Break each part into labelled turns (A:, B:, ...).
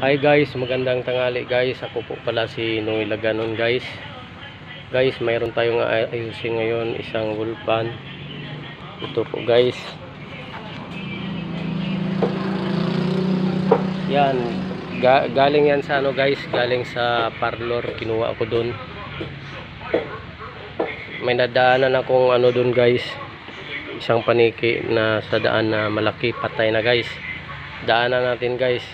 A: Hi guys, magandang tanghali guys. Ako po pala si Noy Laganon guys. Guys, mayroon tayong ayusin ngayon, isang wool pan. Ito po guys. Yan, galing yan sa ano guys, galing sa parlor, kinuha ko dun. May nadaanan akong ano dun guys, isang paniki na sa daan na malaki, patay na guys. Daanan natin guys.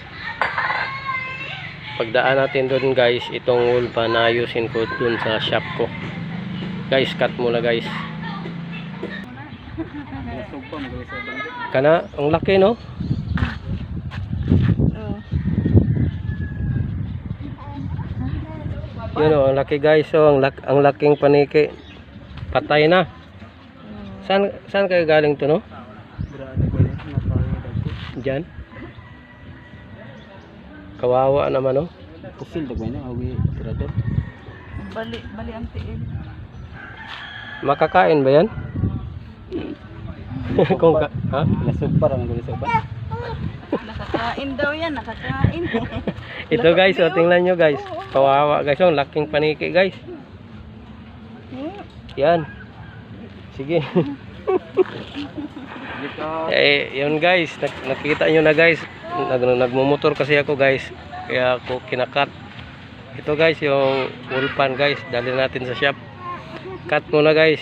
A: Pagdaan natin doon guys, itong wool pa na ayusin ko doon sa shop ko. Guys, cut muna guys. Kana, ang laki no? Yun o, ang laki guys. So, ang laking paniki. Patay na. Saan kayo galing to no? Diyan. Kawawa naman no.
B: Kusil dag na awi trader.
C: Bali ang tiin.
A: Makakain ba yan? Kung ka, ha?
B: Lasog para ang gulis pa.
C: Nakakain daw yan, nakakain.
A: Ito guys, so tingnan nyo guys. Kawawa guys, yung laking paniki guys. Yan. Sige. Yun guys, nakita nyo na guys. Nagmumotor kasi ako guys, kaya ako kinakat. Ito guys yung wool pan guys, dali natin sa shop. Cut muna guys.